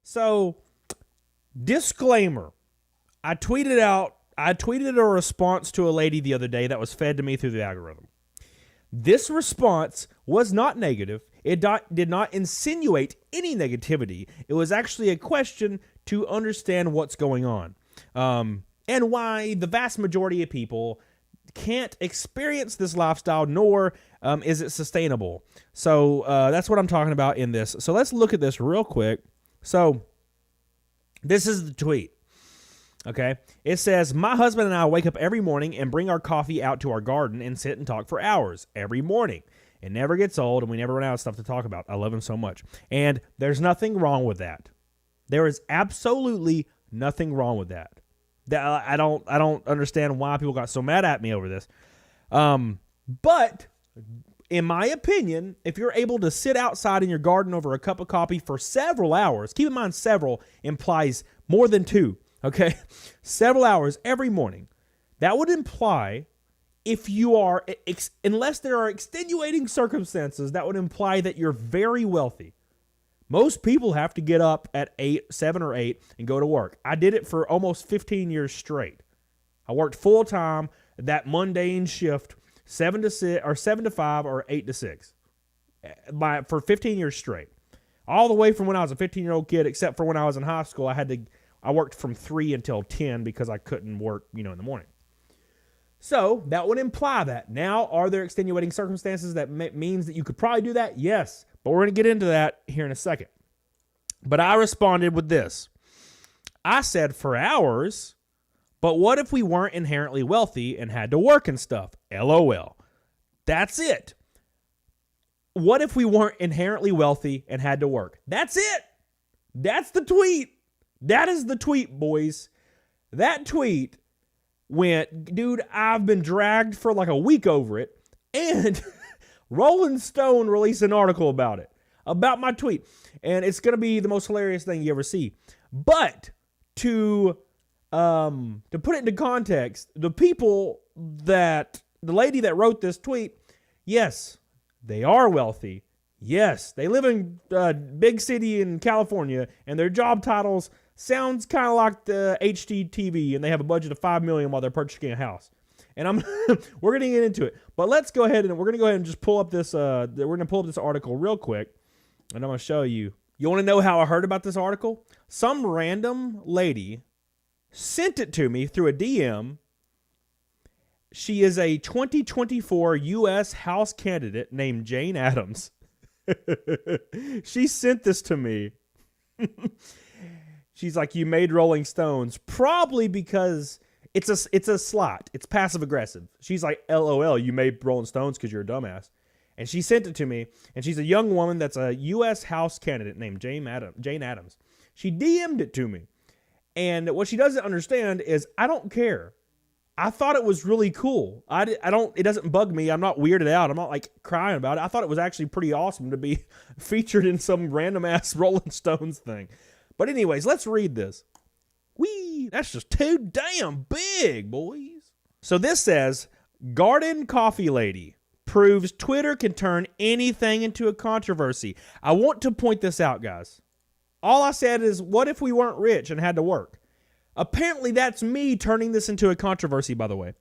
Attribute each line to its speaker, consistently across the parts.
Speaker 1: So, disclaimer. I tweeted a response to a lady the other day that was fed to me through the algorithm. This response was not negative. It did not insinuate any negativity. It was actually a question to understand what's going on, and why the vast majority of people can't experience this lifestyle, nor is it sustainable. So that's what I'm talking about in this. So let's look at this real quick. So this is the tweet. Okay, it says, my husband and I wake up every morning and bring our coffee out to our garden and sit and talk for hours every morning. It never gets old, and we never run out of stuff to talk about. I love him so much. And there's nothing wrong with that. There is absolutely nothing wrong with that. I don't understand why people got so mad at me over this. But in my opinion, if you're able to sit outside in your garden over a cup of coffee for several hours, keep in mind several implies more than two. Okay, several hours every morning. That would imply, if you are, unless there are extenuating circumstances, that would imply that you're very wealthy. Most people have to get up at 7 or 8 and go to work. I did it for almost 15 years straight. I worked full time, that mundane shift, 7 to 6 or 7 to 5 or 8 to 6, for 15 years straight. All the way from when I was a 15-year-old kid, except for when I was in high school, I worked from 3 until 10 because I couldn't work, in the morning. So that would imply that. Now, are there extenuating circumstances that means that you could probably do that? Yes, but we're going to get into that here in a second. But I responded with this. I said for hours, but what if we weren't inherently wealthy and had to work and stuff? LOL. That's it. What if we weren't inherently wealthy and had to work? That's it. That's the tweet. That is the tweet, boys. That tweet went, dude, I've been dragged for like a week over it, and Rolling Stone released an article about it, about my tweet, and it's going to be the most hilarious thing you ever see. But to put it into context, the lady that wrote this tweet, yes, they are wealthy. Yes, they live in a big city in California, and their job titles sounds kind of like the HGTV, and they have a budget of $5 million while they're purchasing a house. And we're going to get into it, but let's go ahead and just pull up this. We're going to pull up this article real quick, and I'm going to show you. You want to know how I heard about this article? Some random lady sent it to me through a DM. She is a 2024 U.S. House candidate named Jane Addams. She sent this to me. She's like, you made Rolling Stones, probably because it's a slot. It's passive aggressive. She's like, LOL, you made Rolling Stones because you're a dumbass. And she sent it to me, and she's a young woman that's a U.S. House candidate named Jane Addams. She DM'd it to me. And what she doesn't understand is I don't care. I thought it was really cool. It doesn't bug me. I'm not weirded out. I'm not like crying about it. I thought it was actually pretty awesome to be featured in some random ass Rolling Stones thing. But anyways, let's read this. That's just too damn big, boys. So this says, Garden Coffee Lady proves Twitter can turn anything into a controversy. I want to point this out, guys. All I said is, what if we weren't rich and had to work? Apparently, that's me turning this into a controversy, by the way.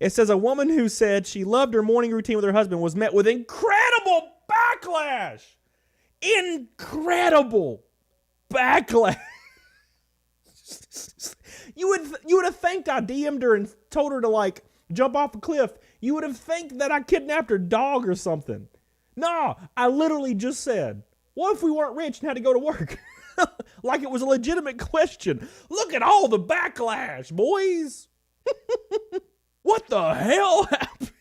Speaker 1: It says a woman who said she loved her morning routine with her husband was met with incredible backlash. Incredible backlash. You would have think I DM'd her and told her to like jump off a cliff. You would have think that I kidnapped her dog or something. No, I literally just said, what if we weren't rich and had to go to work? Like it was a legitimate question. Look at all the backlash, boys. What the hell happened?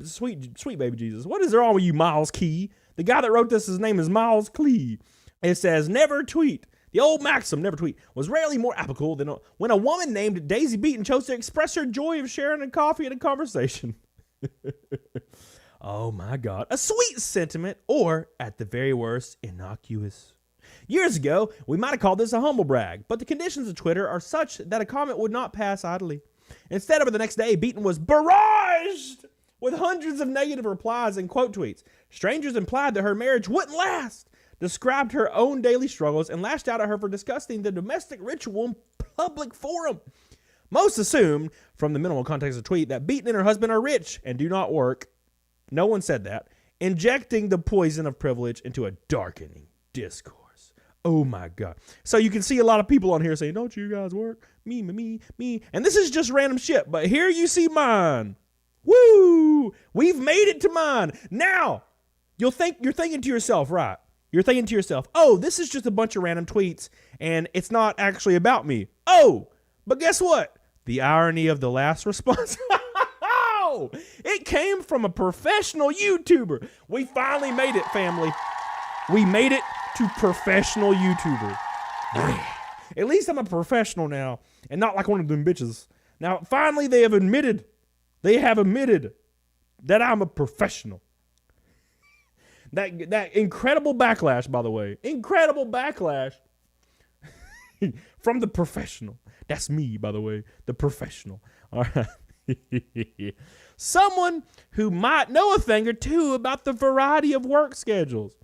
Speaker 1: Sweet baby Jesus. What is wrong with you, Miles Key? The guy that wrote this, his name is Miles Klee. It says, never tweet. The old maxim, never tweet, was rarely more applicable than when a woman named Daisy Beaton chose to express her joy of sharing a coffee and a conversation. Oh my God. A sweet sentiment, or at the very worst, innocuous. Years ago, we might have called this a humble brag, but the conditions of Twitter are such that a comment would not pass idly. Instead, over the next day, Beaton was barraged with hundreds of negative replies and quote tweets. Strangers implied that her marriage wouldn't last, described her own daily struggles, and lashed out at her for discussing the domestic ritual in public forum. Most assumed, from the minimal context of the tweet, that Beaton and her husband are rich and do not work. No one said that. Injecting the poison of privilege into a darkening discourse. Oh my God. So you can see a lot of people on here saying, don't you guys work? Me. And this is just random shit. But here you see mine. Woo! We've made it to mine. Now, you're thinking to yourself, right? You're thinking to yourself, oh, this is just a bunch of random tweets and it's not actually about me. Oh, but guess what? The irony of the last response. It came from a professional YouTuber. We finally made it, family. We made it to professional YouTuber. At least I'm a professional now and not like one of them bitches. Now, finally, they have admitted that I'm a professional. That incredible backlash, by the way. Incredible backlash from the professional. That's me, by the way. The professional. All right. Someone who might know a thing or two about the variety of work schedules.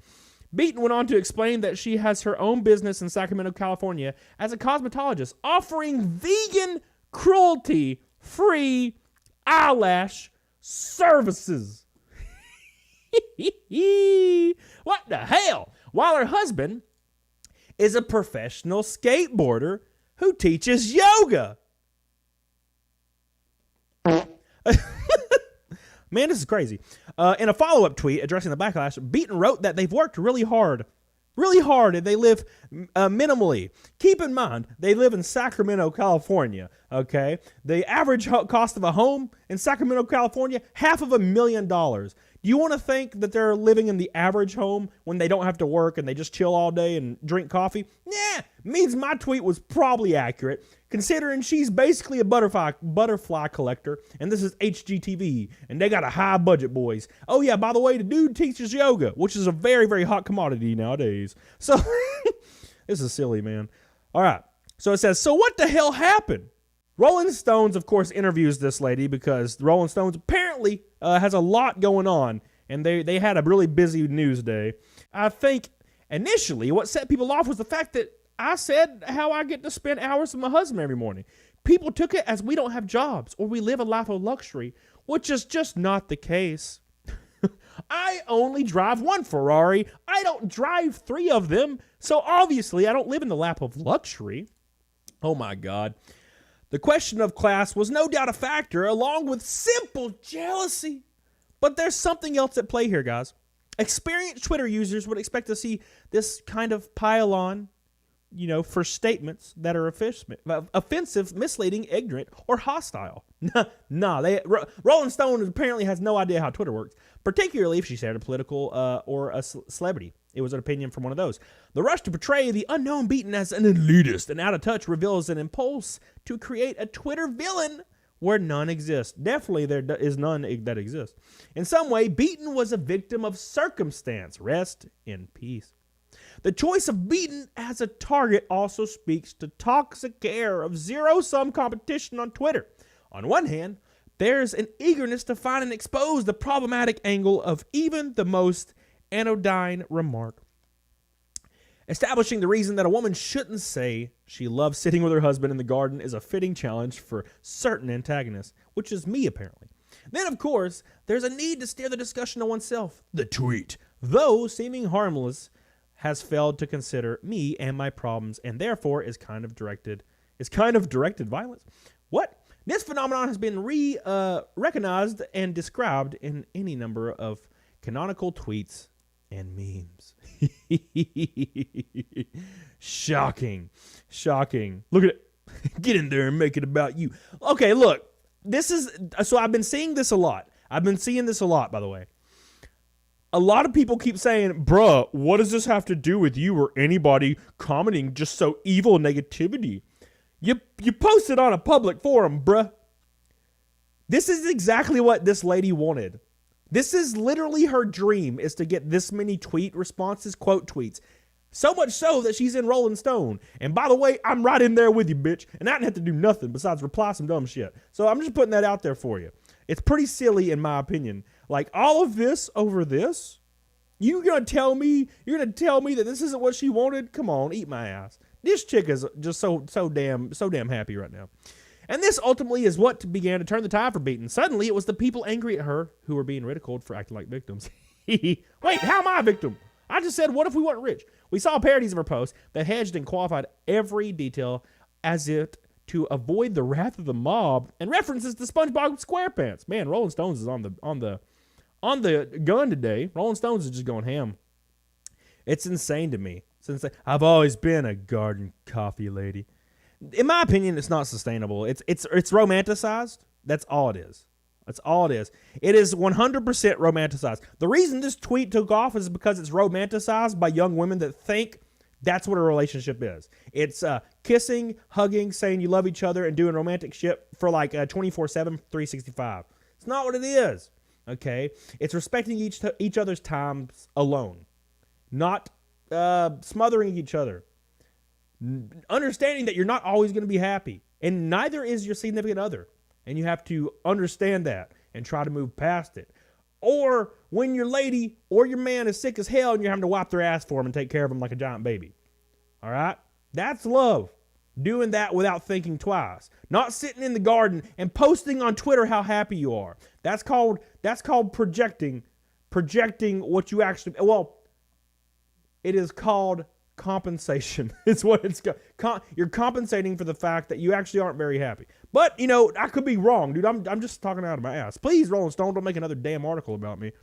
Speaker 1: Beaton went on to explain that she has her own business in Sacramento, California as a cosmetologist, offering vegan, cruelty-free eyelash services. What the hell? While her husband is a professional skateboarder who teaches yoga. Man, this is crazy. In a follow-up tweet addressing the backlash, Beaton wrote that they've worked really hard, and they live minimally. Keep in mind, they live in Sacramento, California, okay? The average cost of a home in Sacramento, California, $500,000. Do you want to think that they're living in the average home when they don't have to work and they just chill all day and drink coffee? Yeah, means my tweet was probably accurate, considering she's basically a butterfly collector, and this is HGTV, and they got a high budget, boys. Oh yeah, by the way, the dude teaches yoga, which is a very, very hot commodity nowadays. So, this is silly, man. All right, so it says, so what the hell happened? Rolling Stones, of course, interviews this lady because Rolling Stones apparently has a lot going on, and they had a really busy news day. I think initially what set people off was the fact that I said how I get to spend hours with my husband every morning. People took it as we don't have jobs or we live a life of luxury, which is just not the case. I only drive one Ferrari. I don't drive 3 of them, so obviously I don't live in the lap of luxury. Oh my God. The question of class was no doubt a factor, along with simple jealousy. But there's something else at play here, guys. Experienced Twitter users would expect to see this kind of pile on, for statements that are offensive, misleading, ignorant, or hostile. Rolling Stone apparently has no idea how Twitter works, particularly if she shared a political or a celebrity. It was an opinion from one of those. The rush to portray the unknown Beaton as an elitist and out of touch reveals an impulse to create a Twitter villain where none exists. Definitely there is none that exists. In some way, Beaton was a victim of circumstance. Rest in peace. The choice of Beaton as a target also speaks to toxic air of zero-sum competition on Twitter. On one hand, there's an eagerness to find and expose the problematic angle of even the most anodyne remark. Establishing the reason that a woman shouldn't say she loves sitting with her husband in the garden is a fitting challenge for certain antagonists, which is me apparently. Then, of course, there's a need to steer the discussion to oneself. The tweet, though seeming harmless, has failed to consider me and my problems, and therefore is kind of directed violence. What? This phenomenon has been recognized and described in any number of canonical tweets and memes. Shocking. Look at it. Get in there and make it about you. Okay, look. So I've been seeing this a lot. By the way. A lot of people keep saying, bruh, what does this have to do with you or anybody commenting just so evil negativity? You posted on a public forum, bruh. This is exactly what this lady wanted. This is literally her dream, is to get this many tweet responses, quote tweets. So much so that she's in Rolling Stone. And by the way, I'm right in there with you, bitch. And I didn't have to do nothing besides reply some dumb shit. So I'm just putting that out there for you. It's pretty silly in my opinion. Like, all of this over this? You're gonna tell me that this isn't what she wanted? Come on, eat my ass. This chick is just so damn happy right now. And this ultimately is what began to turn the tide for Beaton. Suddenly, it was the people angry at her who were being ridiculed for acting like victims. Wait, how am I a victim? I just said, what if we weren't rich? We saw parodies of her post that hedged and qualified every detail as if to avoid the wrath of the mob, and references to SpongeBob SquarePants. Man, Rolling Stones is on the gun today. Rolling Stones is just going ham. It's insane to me. Since I've always been a garden coffee lady. In my opinion, it's not sustainable. It's romanticized. That's all it is. That's all it is. It is 100% romanticized. The reason this tweet took off is because it's romanticized by young women that think that's what a relationship is. It's kissing, hugging, saying you love each other, and doing romantic shit for like 24/7, 365. It's not what it is. Okay? It's respecting each other's times alone. Not smothering each other. Understanding that you're not always going to be happy. And neither is your significant other. And you have to understand that and try to move past it. Or when your lady or your man is sick as hell and you're having to wipe their ass for them and take care of them like a giant baby. All right? That's love. Doing that without thinking twice. Not sitting in the garden and posting on Twitter how happy you are. That's called projecting what you actually... Well, it is called compensation. It's what it's called. You're compensating for the fact that you actually aren't very happy. But, I could be wrong, dude. I'm just talking out of my ass. Please, Rolling Stone, don't make another damn article about me.